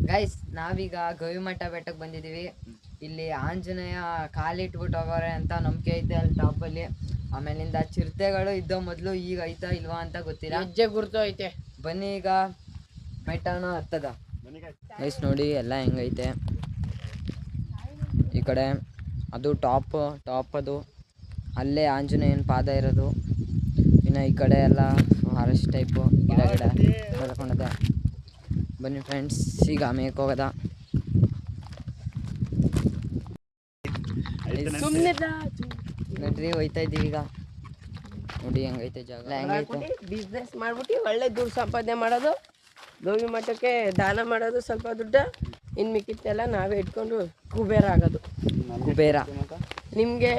Guys ನಾವೀಗ ಗವಿಮಠ ಬೆಟ್ಟಕ್ಕೆ ಬಂದಿದ್ದೀವಿ. ಇಲ್ಲಿ ಆಂಜನೇಯ ಕಾಲಿಟ್ಬಿಟ್ಟು ಹೋಗೋರೆ ಅಂತ ನಂಬಿಕೆ ಐತೆ ಅಲ್ಲಿ ಟಾಪಲ್ಲಿ. ಆಮೇಲಿಂದ ಚಿರತೆಗಳು ಇದ್ದೋ ಮೊದಲು, ಈಗ ಐತಾ ಇಲ್ವಾ ಅಂತ ಗೊತ್ತಿಲ್ಲ. ಹೆಜ್ಜೆ ಗುರುತು ಐತೆ. ಬನ್ನಿ ಈಗ ಬೆಟ್ಟನೂ ಹತ್ತದ. ಗೈಸ್ ನೋಡಿ ಎಲ್ಲ ಹೆಂಗೈತೆ. ಈ ಕಡೆ ಅದು ಟಾಪ್ ಅದು, ಅಲ್ಲೇ ಆಂಜನೇಯನ ಪಾದ ಇರೋದು. ಇನ್ನು ಈ ಕಡೆ ಎಲ್ಲ ಫಾರೆಸ್ಟ್ ಟೈಪು ಗಿಡ ಬೆಳ್ಕೊಂಡದ. ಬನ್ನಿ ಫ್ರೆಂಡ್ಸ್, ಈಗ ಮೇಕ್ ಹೋಗದ. ನಡ್ರಿ ಹೋಯ್ತಾ ಇದ್ದೀವಿ ಈಗ. ನೋಡಿ ಹೆಂಗೈತೆ ಜಾಗ, ಹೆಂಗೈತೆ. ಬಿಸ್ನೆಸ್ ಮಾಡ್ಬಿಟ್ಟು ಒಳ್ಳೆ ದುಡ್ಡು ಸಂಪಾದನೆ ಮಾಡೋದು, ಗವಿ ಮಠಕ್ಕೆ ದಾನ ಮಾಡೋದು ಸ್ವಲ್ಪ ದುಡ್ಡು, ಇನ್ನು ಮಿಕ್ಕಿತ್ತೆಲ್ಲ ನಾವೇ ಇಟ್ಕೊಂಡು ಕುಬೇರ ಆಗೋದು. ಕುಬೇರ ನಿಮಗೆ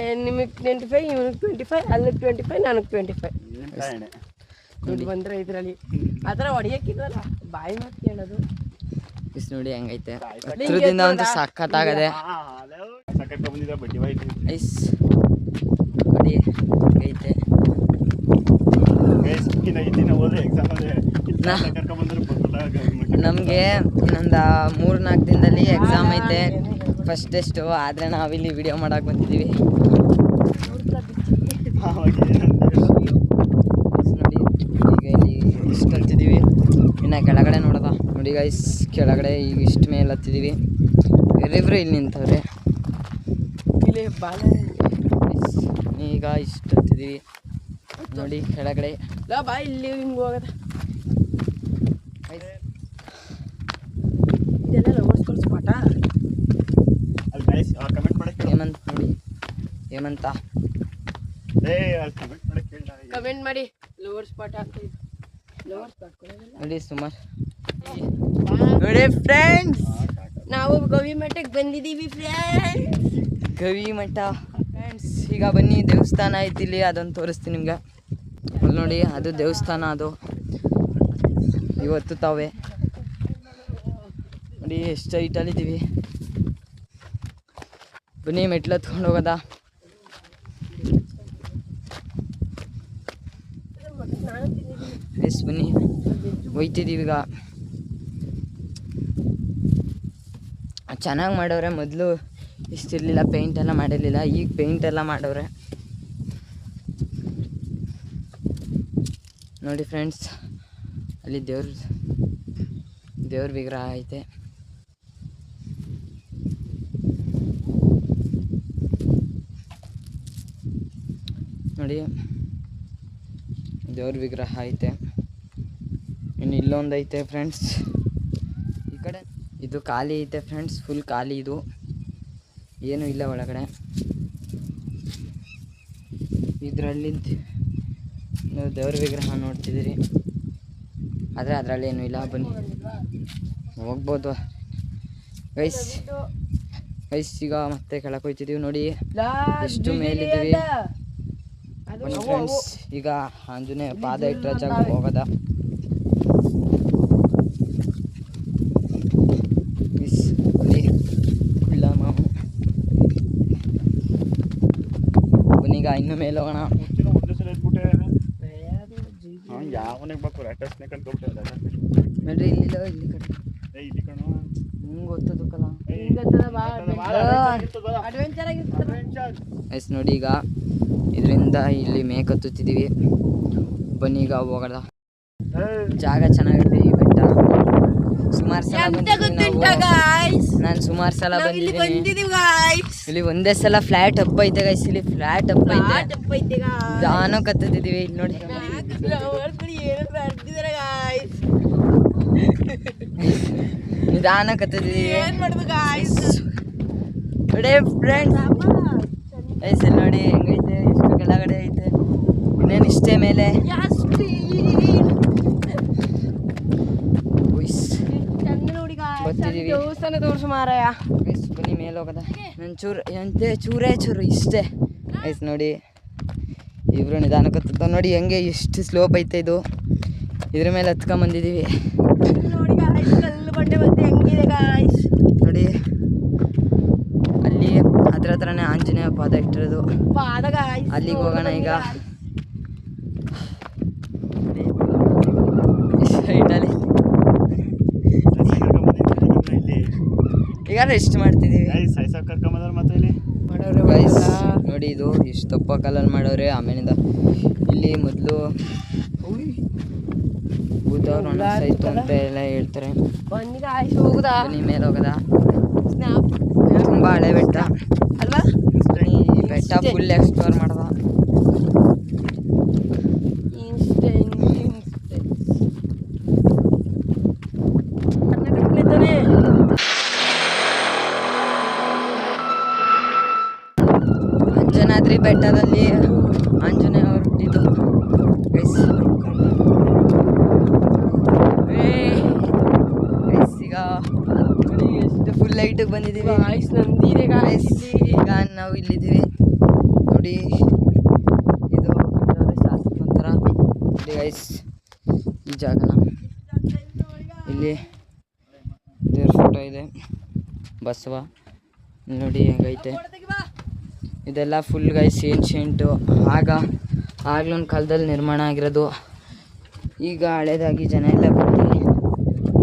25, ಇವ್ನಿಗೆ 25, ಅಲ್ಲಿಗೆ 25, ನನಗೆ 25 ದುಡ್ಡು ಬಂದರೆ ಇದರಲ್ಲಿ ಆ ಥರ ಹೊಡಿಯೋಕ್ಕಿಲ್ವಲ್ಲ, ಬಾಯಿ ಮಾತು ಕೇಳೋದು. ಇಸ್ ನೋಡಿ ಹೆಂಗೈತೆ. ಹತ್ರದಿಂದ ಒಂದು ಸಖತ್ತಾಗದೆ. ಐಸ್ ನೋಡಿ ಹೆಂಗೈತೆ. ನಮಗೆ ಇನ್ನೊಂದು 3-4 ದಿನದಲ್ಲಿ ಎಕ್ಸಾಮ್ ಐತೆ, ಫಸ್ಟ್ ಟೆಸ್ಟು. ಆದರೆ ನಾವಿಲ್ಲಿ ವಿಡಿಯೋ ಮಾಡೋಕೆ ಬಂದಿದ್ದೀವಿ. ನೋಡಿ ಈಗ ಇಲ್ಲಿ ಇಷ್ಟು ಹತ್ತಿದ್ದೀವಿ, ಇನ್ನು ಕೆಳಗಡೆ ನೋಡೋದ. ನೋಡಿ ಗೈಸ್ ಕೆಳಗಡೆ ಈಗ ಇಷ್ಟು ಮೇಲೆ ಹತ್ತಿದ್ದೀವಿ. ಬೇರೆಬ್ರು ಇಲ್ಲಿ ನಿಂತವ್ರೆ. ಈಗ ಇಷ್ಟು ಹತ್ತಿದ್ದೀವಿ ನೋಡಿ ಕೆಳಗಡೆ. ಬಾ ಇಲ್ಲಿ ಹಿಂಗೆ ಹೋಗೋದ. ಇದೆಲ್ಲ ಓಡಿಸ್ಕೊಳ್ಸ್ಪಾಟ ಹೇಮಂತ್ ನೋಡಿ, ಹೇಮಂತ ಕಮೆಂಟ್ ಮಾಡಿ ಲವರ್ ಸ್ಪಾಟ್ ಅಂತ. ಲವರ್ ಸ್ಪಾಟ್ ನೋಡಿ ಸುಮಾರು. ನೋಡಿ ಫ್ರೆಂಡ್ಸ್, ನಾವು ಗವಿ ಮಠಕ್ಕೆ ಬಂದಿದ್ದೀವಿ ಫ್ರೆಂಡ್ಸ್. ಗವಿ ಮಠ ಫ್ರೆಂಡ್ಸ್. ಈಗ ಬನ್ನಿ, ದೇವಸ್ಥಾನ ಐತಿ ಇಲ್ಲಿ, ಅದನ್ನು ತೋರಿಸ್ತೀನಿ ನಿಮ್ಗೆ. ಅಲ್ಲಿ ನೋಡಿ ಅದು ದೇವಸ್ಥಾನ, ಅದು ಇವತ್ತು ತಾವೇ ನೋಡಿ ಎಷ್ಟು ಹೈಟಲ್ಲಿದ್ದೀವಿ. ಬನ್ನಿ ಮೆಟ್ಲು ಹತ್ಕೊಂಡು ಹೋಗೋದ. ಎಸ್ ಬನ್ನಿ ಹೋಯ್ತಿದ್ದೀವಿ ಈಗ. ಚೆನ್ನಾಗಿ ಮಾಡವ್ರೆ. ಮೊದಲು ಇಷ್ಟಿರಲಿಲ್ಲ, ಪೇಂಟ್ ಎಲ್ಲ ಮಾಡಿರಲಿಲ್ಲ, ಈಗ ಪೇಂಟ್ ಎಲ್ಲ ಮಾಡವ್ರೆ ನೋಡಿ ಫ್ರೆಂಡ್ಸ್. ಅಲ್ಲಿ ದೇವ್ರ ವಿಗ್ರಹ ಐತೆ. ನೋಡಿ ದೇವ್ರ ವಿಗ್ರಹ ಐತೆ. ಇನ್ನು ಇಲ್ಲೊಂದು ಐತೆ ಫ್ರೆಂಡ್ಸ್. ಈ ಕಡೆ ಇದು ಖಾಲಿ ಐತೆ ಫ್ರೆಂಡ್ಸ್, ಫುಲ್ ಖಾಲಿ. ಇದು ಏನೂ ಇಲ್ಲ ಒಳಗಡೆ. ಇದರಲ್ಲಿ ನೀವು ದೇವ್ರ ವಿಗ್ರಹ ನೋಡ್ತಿದ್ದೀರಿ, ಆದರೆ ಅದರಲ್ಲಿ ಏನೂ ಇಲ್ಲ. ಬನ್ನಿ ಹೋಗ್ಬೋದು ಗೈಸ್. ಈಗ ಮತ್ತೆ ಕೆಳಗೆ ಹೋಗ್ತಿದ್ದೀವಿ ನೋಡಿ, ಎಷ್ಟು ಮೇಲಿದ್ದೀವಿ. ಬನ್ನಿ ಫ್ರೆಂಡ್ಸ್, ಈಗ ಆಂಜನೇಯ ಪಾದ ಇಟ್ಟರೆ ಜಾಗ ಹೋಗೋದ. ಬನ್ನೀಗ ಇನ್ನು ಮೇಲೆ ಹೋಗೋಣ. ನೋಡ್ರಿ ಇಲ್ಲಿ ಹಿಂಗೆ ಗೊತ್ತದಕ್ಕಲ್ಲ. ಎಸ್ ನೋಡಿ ಈಗ ಇದರಿಂದ ಇಲ್ಲಿ ಮೇಕ್ ಹತ್ತುತ್ತಿದ್ದೀವಿ. ಬನ್ನಿ ಈಗ ಹೋಗೋಣ. ಜಾಗ ಚೆನ್ನಾಗಿದೆ ಈ ಬೆಟ್ಟ. ಸುಮಾರು ಸಲ ನಾನು ಸುಮಾರು ಸಲ ಬಂದಿದ್ದೀನಿ. ಇಲ್ಲಿ ಒಂದೇ ಸಲ ಫ್ಲಾಟ್ ಅಪ್ ಐತೆ ಗೈಸ್. ಇಲ್ಲಿ ಫ್ಲಾಟ್ ಅಪ್ ಐತೆ, ಜಾನು ಕತ್ತಿದ್ದೀವಿ. ಇಲ್ಲಿ ನೋಡಿ ನಿಧಾನ ಕತ್ತಿದ್ದೀವಿ ನೋಡಿ ಫ್ರೆಂಡ್ಸ್. ಗೈಸ್ ಇಲ್ಲಿ ನೋಡಿ ಹೆಂಗೈತೆ, ಎಷ್ಟು ಕೆಳಗಡೆ ಐತೆ, ಇನ್ನೇನು ಇಷ್ಟೇ ಮೇಲೆ. ದೇವಸ್ಥಾನ ತೋರಿಸು ಮಾರಾಯ. ಬನ್ನಿ ಮೇಲೆ ಹೋಗೋದ. ನನ್ನ ಚೂರು ಇಷ್ಟೇ ಗೈಸ್. ನೋಡಿ ಇಬ್ರು ನಿಧಾನ ಕತ್ತ ನೋಡಿ ಹೆಂಗೆ ಎಷ್ಟು ಸ್ಲೋಪ್ ಐತೆ ಇದು. ಇದ್ರ ಮೇಲೆ ಹತ್ಕೊಂಬಂದಿದ್ದೀವಿ ನೋಡಿ. ಅಲ್ಲಿ ಅದ್ರ ಹತ್ರನೇ ಆಂಜನೇಯ ಪಾದ ಇಟ್ಟಿರೋದು. ಅಲ್ಲಿಗೆ ಹೋಗೋಣ ಈಗ. ಸೈಡಲ್ಲಿ ಈಗ ರೆಸ್ಟ್ ಮಾಡ್ತಿದ್ದೀವಿ ಮಾಡೋರೆ ಗೈಸ್. ಬರಲ್ಲ. ನೋಡಿ ಇದು ಇಷ್ಟು ದಪ್ಪ ಕಲ್ಲಲ್ಲಿ ಮಾಡೋರೆ. ಆಮೇಲಿಂದ ಇಲ್ಲಿ ಮೊದಲು ಬುದ್ಧವ್ರು ಒಣಗ್ಸಾಯ್ತು ಅಂತ ಎಲ್ಲ ಹೇಳ್ತಾರೆ. ಬನ್ನಿಗ ಆಯ್ತು ಹೋಗುದಾ ಬನ್ನಿ ಮೇಲೆ ಹೋಗದ. ಸ್ನ್ಯಾಪ್ ತುಂಬ ಹಳೆ ಬೆಟ್ಟ ಅಲ್ವಾ? ಬನ್ನಿ ಈ ಬೆಟ್ಟ ಫುಲ್ ಎಕ್ಸ್ಪ್ಲೋರ್ ಮಾಡ್ದ. ಕರ್ನಾಟಕದಲ್ಲೇ ತಾನೇ? ಅಂಜನಾದ್ರಿ ಬೆಟ್ಟದಲ್ಲಿ ಆಂಜನೇಯ ಅವರು ಹುಟ್ಟಿದ್ದು ಗೈಸ್. ಗೈಸ್ ಈಗ ನೋಡಿ ಎಷ್ಟು ಫುಲ್ ಲೈಟಿಗೆ ಬಂದಿದ್ದೀವಿ ಗಾಯ್ಸ್ ನಂದಿದೆ ಗಾಯ್ಸ್. ಈಗ ನಾವು ಇಲ್ಲಿದ್ದೀವಿ ನೋಡಿ. ಇದು ಶಾಸಕಂತರ ನೋಡಿ ಗೈಸ್ ಈ ಜಾಗನ. ಇಲ್ಲಿ ದೇವ್ರ ಫೋಟೋ ಇದೆ ಬಸವ ನೋಡಿ ಹೆಂಗೈತೆ. ಇದೆಲ್ಲ ಫುಲ್ ಗೈಸ್ ಏನ್ಶೆಂಟು. ಆಗ್ಲೊಂದು ಕಾಲದಲ್ಲಿ ನಿರ್ಮಾಣ ಆಗಿರೋದು. ಈಗ ಹಳೇದಾಗಿ ಜನ ಎಲ್ಲ ಬಂದು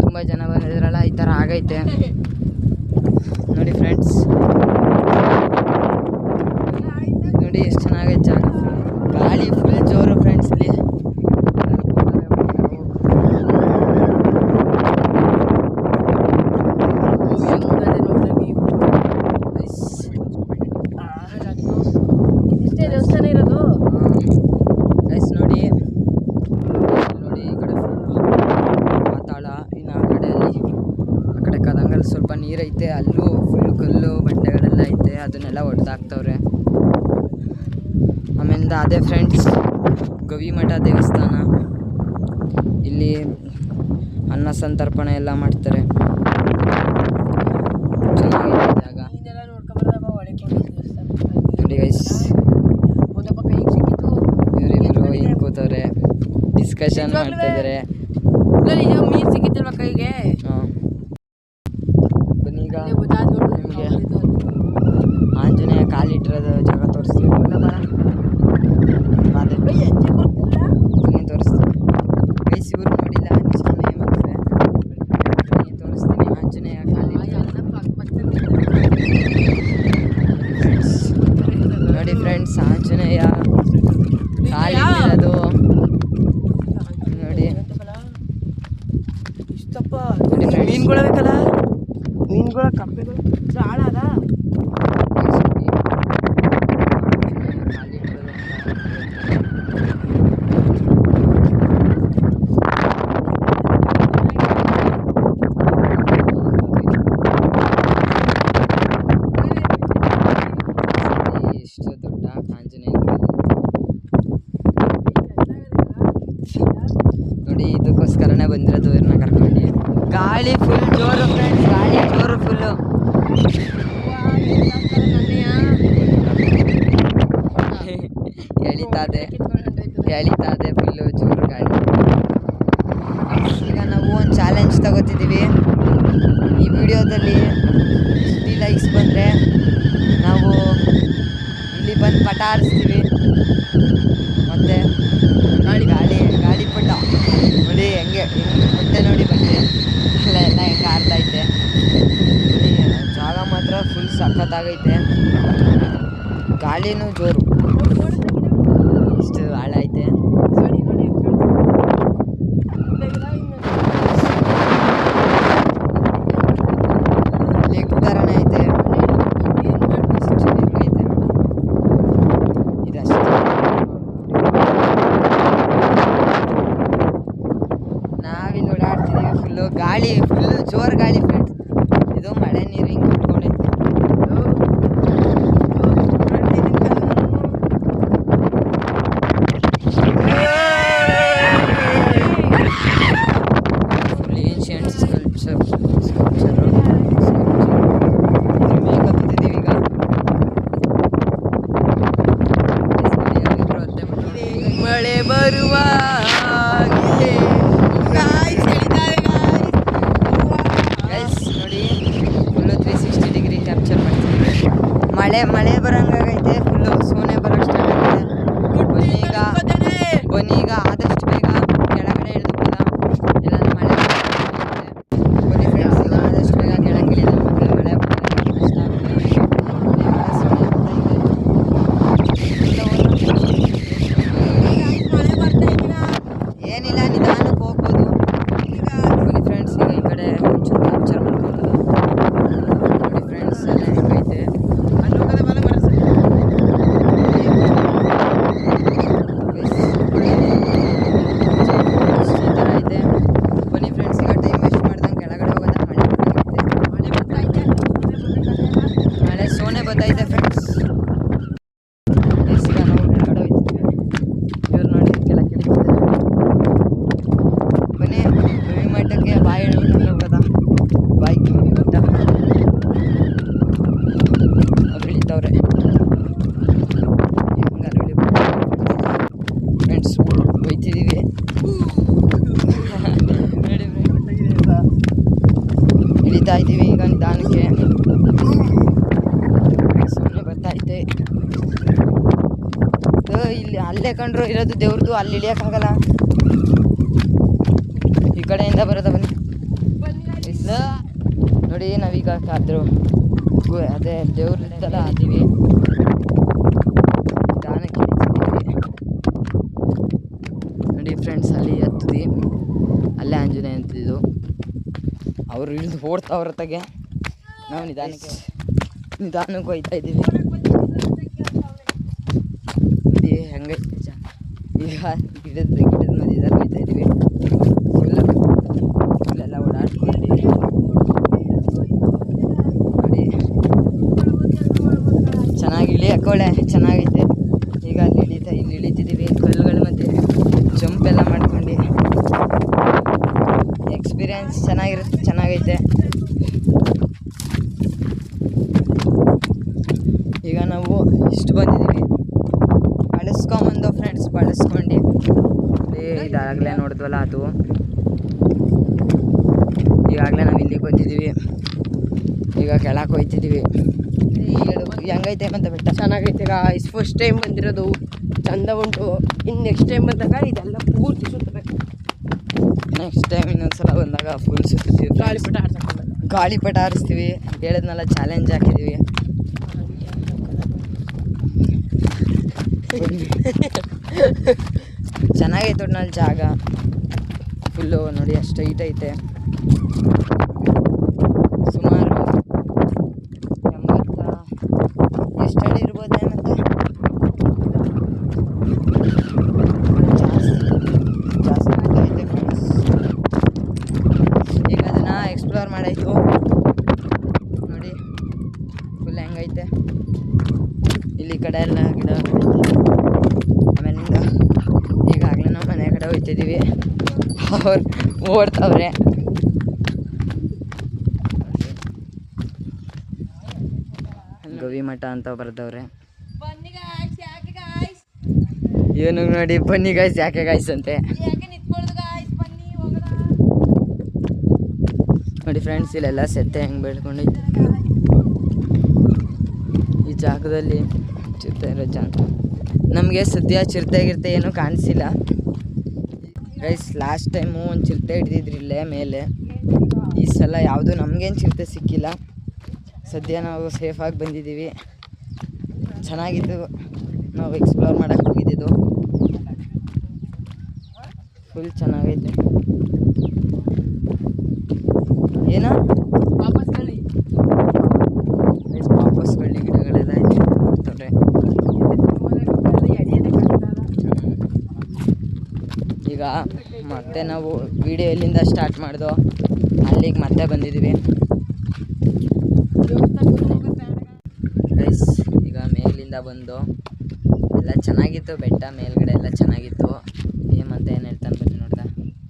ತುಂಬ ಜನ ಬಂದಿದ್ರಲ್ಲ ಈ ಥರ ಆಗೈತೆ ನೋಡಿ ಫ್ರೆಂಡ್ಸ್. ನೋಡಿ ಎಷ್ಟು ಚೆನ್ನಾಗೈತೆ ಜಾಗ. ಗಾಳಿ ಫುಲ್ ಜೋರು ಫ್ರೆಂಡ್ಸ್. ಇಲ್ಲಿ ಇಷ್ಟೇ ದೇವಸ್ಥಾನ ಇರೋದು. ಗೈಸ್ ನೋಡಿ ನೋಡಿ ಈ ಕಡೆ ಪಾತಾಳ. ಇನ್ನು ಆ ಕಡೆ ಕದಂಗಲ್ಲಿ ಸ್ವಲ್ಪ ನೀರೈತೆ. ಅಲ್ಲೂ ಫುಲ್ ಕಲ್ಲು ಬಂಡೆಗಳೆಲ್ಲ ಐತೆ. ಅದನ್ನೆಲ್ಲ ಹೊಡೆದಾಕ್ತವ್ರೆ. ಆಮೇಲಿಂದ ಅದೇ ಫ್ರೆಂಡ್ಸ್ ಗವಿಮಠ ದೇವಸ್ಥಾನ. ಇಲ್ಲಿ ಅನ್ನ ಸಂತರ್ಪಣೆ ಎಲ್ಲ ಮಾಡ್ತಾರೆ. ಚೆನ್ನಾಗಿದೆ ಜಾಗ ನೋಡಿ ಗೈಸ್. ಇವರಿಬ್ರು ಹಿಂಗೆ ಕೂತವ್ರೆ ಡಿಸ್ಕಷನ್ ಮಾಡ್ತಾ ಇದ್ದಾರೆ. ಮೀನು ಸಿಕ್ಕಿತ್ತಲ್ವ ಕೈಗೆ? ಬನ್ನಿ ಈಗ ನಿಮಗೆ ಆಂಜನೇಯ ಕಾಲಿಟ್ಟಿರೋದು ಜಾಗ ತೋರಿಸ್ತೀವಿ. ಅದೇ ಬನ್ನಿ ತೋರಿಸ್ತೀನಿ ಗೈಸ್. ಇವ್ರು ನೋಡಿಲ್ಲ ಆಂಜನೇಯ ಮದುವೆ. ಬನ್ನಿ ತೋರಿಸ್ತೀನಿ ಆಂಜನೇಯ ನೋಡಿ ಫ್ರೆಂಡ್ಸ್. ಆಂಜನೇಯ ಕಾಲಿಟ್ಟಿರೋದು ನೋಡಿ. ಇಷ್ಟಪ್ಪ ಮೀನುಗಳ ಬೇಕಲ್ಲ, ಮೀನುಗಳ ಕಪ್ಪೆಗಳು ಆಳ ಅದ. ಎಷ್ಟು ದೊಡ್ಡ ಆಂಜನೇಯ ನೋಡಿ. ಇದಕ್ಕೋಸ್ಕರನೇ ಬಂದಿರೋದು ಇವ್ರನ್ನ ಕರ್ಕೊಂಡು. ಗಾಳಿ ಫುಲ್ ಜೋರು ಫ್ರೆಂಡ್ಸ್. ಗಾಳಿ ಜೋರು ಫುಲ್ಲು. ಎಳಿತಾದೆ ಫುಲ್ಲು ಜೋರು ಗಾಳಿ. ಈಗ ನಾವು ಒಂದು ಚಾಲೆಂಜ್ ತಗೋತಿದ್ದೀವಿ. ಈ ವಿಡಿಯೋದಲ್ಲಿ 50 ಲೈಕ್ಸ್ ಬಂದರೆ ನಾವು ಇಲ್ಲಿ ಬಂದು ಪಟ ಆರಿಸ್ತೀವಿ. ಮತ್ತು ಗಾಳಿ ಪಟ ನೋಡಿ ಹೆಂಗೆ ಹೊಟ್ಟೆ ನೋಡಿ ಬಂದರೆ ಎಲ್ಲ ಹೆಂಗೆ ಆರ್ತೈತೆ ನೋಡಿ. ಜಾಗ ಮಾತ್ರ ಫುಲ್ ಸಖತ್ತಾಗೈತೆ. ಗಾಳಿನೂ ಜೋರು. ಇಷ್ಟು ಆಳ ಐತೆ. ಲೇಕ್ ಥರನೇ ಐತೆ. ಇದಷ್ಟೇ. ನಾವಿಲ್ಲಿ ಓಡಾಡ್ತಿದ್ದೀವಿ. ಫುಲ್ಲು ಗಾಳಿ ಫುಲ್ಲು ಜೋರು ಗಾಳಿ ಫ್ರೆಂಡ್ಸ್. ಇದು ಮಳೆ ನೀರು ಹಿಂಗೆ ಕುತ್ಕೊಂಡೈತೆ. ಫುಲ್ ಏನ್ಷಿಯಂಟ್ ಸ್ಕಲ್ಪ್ಚರು ಮೇಕತ್ತಿದ್ದೀವಿ ಈಗ. ಮಳೆ ಬರುವ ಗೈಸ್ ನೋಡಿ ಫುಲ್ಲು 360 ಡಿಗ್ರಿ ಕ್ಯಾಪ್ಚರ್ ಮಾಡ್ತಿದ್ದೀವಿ. ಮಳೆ ಬರೋಂಗಾಗೈತೆ. ಫುಲ್ಲು ಸೋನೆ ಬರೋಕ್ಕೆ ಸ್ಟಾರ್ಟ್ ಆಗಿದೆ. ಬನ್ನಿ ಈಗ ಆದಷ್ಟು ಬೇಗ ಕೆಳಗಡೆ ಇಳಿದು ಇಲ್ಲ ಮಳೆ ಬನ್ನಿ ಫ್ರೆಂಡ್ಸ್. ಈಗ ಆದಷ್ಟು ಬೇಗ ಕೆಳಗೆ ಇಳಿದ ಮತ್ತೆ ಮಳೆ ಹೋಗ್ತಾ ಇದ್ದೀವಿ ಈಗ ನಿಧಾನಕ್ಕೆ. ಸುಮ್ಮನೆ ಬರ್ತಾಯಿದ್ದೆ. ಇಲ್ಲಿ ಅಲ್ಲೇ ಕಂಡ್ರು ಇರೋದು ದೇವ್ರದ್ದು, ಅಲ್ಲಿ ಇಳಿಯೋಕ್ಕಾಗಲ್ಲ. ಈ ಕಡೆಯಿಂದ ಬರೋದ ಬನ್ನಿ. ನೋಡಿ ನಾವೀಗ ಕಾದ್ರು ಅದೇ ದೇವ್ರ ಇದ್ದಲ್ಲ ಅದೀವಿ. ನಿಧಾನಕ್ಕೆ ಇಳಿತಿದ್ದೀವಿ ನೋಡಿ ಫ್ರೆಂಡ್ಸ್. ಅಲ್ಲಿ ಹತ್ತಿದ್ವಿ, ಅಲ್ಲೇ ಆಂಜನೇಯ ಅಂತಿದ್ದು. ಅವರು ಇಳಿದು ಓಡ್ತಾವ್ರ ಹೊರತಾಗೆ ನಾವು ನಿಧಾನಕ್ಕೆ ಹೋಗ್ತಾ ಇದ್ದೀವಿ. ಹೆಂಗೈತೆ ನಿಜ. ಈಗ ಗಿಡದ ಮಧ್ಯದಲ್ಲಿ ಹೋಗ್ತಾ ಇದ್ದೀವಿ. ಫುಲ್ಲೆಲ್ಲ ಓಡಾಡ್ಕೊಂಡು ನೋಡಿ ಚೆನ್ನಾಗಿ ಇಳಿಯೋಕೋಳೆ ಚೆನ್ನಾಗೈತೆ. ಈಗ ಇಲ್ಲಿ ಇಳಿತಿದ್ದೀವಿ ಕಲ್ಲುಗಳ ಮಧ್ಯೆ ಜಂಪ್ ಎಲ್ಲ ಮಾಡ್ಕೊಂಡು. ಎಕ್ಸ್ಪೀರಿಯನ್ಸ್ ಚೆನ್ನಾಗೈತೆ. ಈಗ ನಾವು ಇಷ್ಟು ಬಂದಿದ್ದೀವಿ, ಬಳಸ್ಕೊಂಬಂದು ಫ್ರೆಂಡ್ಸ್, ಬಳಸ್ಕೊಂಡು. ಇದಾಗಲೇ ನೋಡಿದ್ವಲ್ಲ ಅದು. ಈಗಾಗಲೇ ನಾವು ಇಲ್ಲಿಗೆ ಬಂದಿದ್ದೀವಿ, ಈಗ ಕೆಳಕ್ಕೆ ಹೋಗ್ತಿದ್ದೀವಿ. ಹೆಂಗೈತೆ ಅಂತ ಬೆಟ್ಟ? ಚೆನ್ನಾಗೈತೆ ಗಾಯ್ಸ್. ಫಸ್ಟ್ ಟೈಮ್ ಬಂದಿರೋದು, ಚಂದ ಉಂಟು. ಇನ್ನು ನೆಕ್ಸ್ಟ್ ಟೈಮ್ ಬಂದಾಗ ಇದೆಲ್ಲ ಪೂರ್ತಿ ಸುತ್ತಬೇಕು. ನೆಕ್ಸ್ಟ್ ಟೈಮ್ ಇನ್ನೊಂದ್ಸಲ ಬಂದಾಗ ಫುಲ್ ಸುತ್ತೀವಿ. ಗಾಳಿಪಟ ಹಾರಿಸ್ತೀವಿ. ಹೇಳಿದ್ನೆಲ್ಲ ಚಾಲೆಂಜ್ ಹಾಕಿದ್ದೀವಿ. ಚೆನ್ನಾಗೈತೆ ಒಟ್ನಲ್ಲಿ ಜಾಗ ಫುಲ್ಲು ನೋಡಿ. ಅಷ್ಟು ಹೈಟ್ ಐತೆ. ಸುಮಾರು 80 ಎಷ್ಟು ಅಡಿ ಇರ್ಬೋದೇ? ಮತ್ತು ಜಾಸ್ತಿ ಐತೆ ಫ್ರೆಂಡ್ಸ್. ಈಗ ಅದನ್ನು ಎಕ್ಸ್ಪ್ಲೋರ್ ಮಾಡಾಯಿತು ನೋಡಿ ಫುಲ್ ಹೆಂಗೈತೆ. ಇಲ್ಲಿ ಕಡೆ ಎಲ್ಲ ಗಿಡ. ಆಮೇಲಿಂದ ಈಗಾಗಲೇ ನಾವು ಮನೆ ಕಡೆ ಹೋಗ್ತಿದ್ದೀವಿ. ಅವ್ರು ಓಡ್ತವ್ರೆ. ಗವಿ ಮಠ ಅಂತ ಬರ್ದವ್ರೆ. ಏನು ನೋಡಿ ಬನ್ನಿ ಗಾಯ್ಸ್, ಯಾಕೆ ಗಾಯ್ಸ್ ಅಂತೆ ನೋಡಿ ಫ್ರೆಂಡ್ಸ್. ಇಲ್ಲೆಲ್ಲ ಸೆತ್ತೆ ಹೆಂಗೆ ಬೆಳ್ಕೊಂಡೈತೆ. ಈ ಜಾಗದಲ್ಲಿ ಚಿರತೆ ಇರೋ ಜಾಗ. ನಮಗೆ ಸದ್ಯ ಚಿರತೆ ಏನೂ ಕಾಣಿಸಿಲ್ಲ ಗೈಸ್. ಲಾಸ್ಟ್ ಟೈಮು ಒಂದು ಚಿರತೆ ಹಿಡಿದಿದ್ರು ಇಲ್ಲೇ ಮೇಲೆ. ಈ ಸಲ ಯಾವುದೂ ನಮಗೇನು ಚಿರತೆ ಸಿಕ್ಕಿಲ್ಲ. ಸದ್ಯ ನಾವು ಸೇಫಾಗಿ ಬಂದಿದ್ದೀವಿ. ಚೆನ್ನಾಗಿತ್ತು. ನಾವು ಎಕ್ಸ್ಪ್ಲೋರ್ ಮಾಡೋಕ್ಕೆ ಹೋಗಿದ್ದು ಫುಲ್ ಚೆನ್ನಾಗೈತೆ. ಏನೋ ವಾಪಸ್ ಕಳ್ಳಿ ಗಿಡಗಳೆಲ್ಲ ಐತೆ ನೋಡ್ತವ್ರೆ. ಈಗ ಮತ್ತೆ ನಾವು ವಿಡಿಯೋ ಎಲ್ಲಿಂದ ಸ್ಟಾರ್ಟ್ ಮಾಡಿದೋ ಅಲ್ಲಿಗೆ ಮತ್ತೆ ಬಂದಿದ್ದೀವಿ ಗೈಸ್. ಈಗ ಮೇಲಿಂದ ಬಂದು ಎಲ್ಲ ಚೆನ್ನಾಗಿತ್ತು ಬೆಟ್ಟ, ಮೇಲ್ಗಡೆ ಎಲ್ಲ ಚೆನ್ನಾಗಿತ್ತು. ಏಮಂತ ಏನು ಹೇಳ್ತಾನೆ ಬನ್ನಿ ನೋಡ್ದ.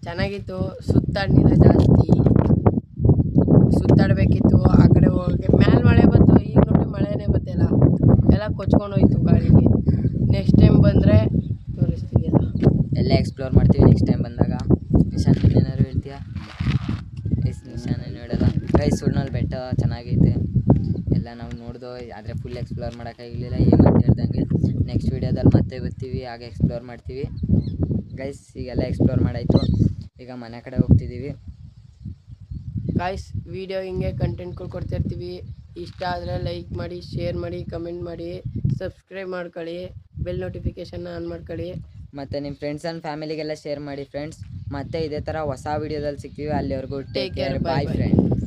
ಚೆನ್ನಾಗಿತ್ತು. ಸುತ್ತಾಡಲಿಲ್ಲ ಜಾಸ್ತಿ, ಸುತ್ತಾಡಬೇಕಿತ್ತು. ಆ ಕಡೆ ಹೋಗಿ ಮ್ಯಾಲೆ ಮಳೆ ಬಂತು. ಈಗ ನೋಡಿ ಮಳೆನೇ ಬತ್ತಿಲ್ಲ, ಎಲ್ಲ ಕೊಚ್ಕೊಂಡು ಹೋಯ್ತು ಗಾಳಿಗೆ. ನೆಕ್ಸ್ಟ್ ಟೈಮ್ ಬಂದರೆ ತೋರಿಸ್ತೀವಿ, ಎಲ್ಲ ಎಕ್ಸ್ಪ್ಲೋರ್ ಮಾಡ್ತೀವಿ ನೆಕ್ಸ್ಟ್ ಟೈಮ್ ಬಂದಾಗ. ನಿಶಾನ್ ಏನಾದ್ರು ಹೇಳ್ತೀಯಾ? ನಿಶಾನ್ ಏನು ಹೇಳಲ್ಲ ಗೈಸ್. ಸುಳ್ನಲ್ಲಿ ಬೆಟ್ಟ ಚೆನ್ನಾಗೈತೆ, ಎಲ್ಲ ನಾವು ನೋಡ್ದೋ. ಆದರೆ ಫುಲ್ ಎಕ್ಸ್ಪ್ಲೋರ್ ಮಾಡೋಕ್ಕಾಗಲಿಲ್ಲ. ಏನಂತ ಹೇಳ್ದಂಗೆ ನೆಕ್ಸ್ಟ್ ವೀಡಿಯೋದಲ್ಲಿ ಮತ್ತೆ ಬರ್ತೀವಿ, ಆಗ ಎಕ್ಸ್ಪ್ಲೋರ್ ಮಾಡ್ತೀವಿ ಗೈಸ್. ಈಗೆಲ್ಲ ಎಕ್ಸ್ಪ್ಲೋರ್ ಮಾಡಾಯಿತು, ಈಗ ಮನೆ ಕಡೆ ಹೋಗ್ತಿದ್ದೀವಿ ಗಾಯ್ಸ್. ವಿಡಿಯೋ ಹಿಂಗೆ ಕಂಟೆಂಟ್ಗಳು ಕೊಡ್ತಾಯಿರ್ತೀವಿ. ಇಷ್ಟ ಆದರೆ ಲೈಕ್ ಮಾಡಿ, ಶೇರ್ ಮಾಡಿ, ಕಮೆಂಟ್ ಮಾಡಿ, ಸಬ್ಸ್ಕ್ರೈಬ್ ಮಾಡ್ಕೊಳ್ಳಿ, ಬೆಲ್ ನೋಟಿಫಿಕೇಷನ್ನ ಆನ್ ಮಾಡ್ಕೊಳ್ಳಿ. ಮತ್ತು ನಿಮ್ಮ ಫ್ರೆಂಡ್ಸ್ ಆ್ಯಂಡ್ ಫ್ಯಾಮಿಲಿಗೆಲ್ಲ ಶೇರ್ ಮಾಡಿ ಫ್ರೆಂಡ್ಸ್. ಮತ್ತೆ ಇದೇ ಥರ ಹೊಸ ವೀಡಿಯೋದಲ್ಲಿ ಸಿಗ್ತೀವಿ. ಅಲ್ಲಿವರೆಗೂ ಟೇಕ್ ಕೇರ್, ಬಾಯ್ ಫ್ರೆಂಡ್ಸ್.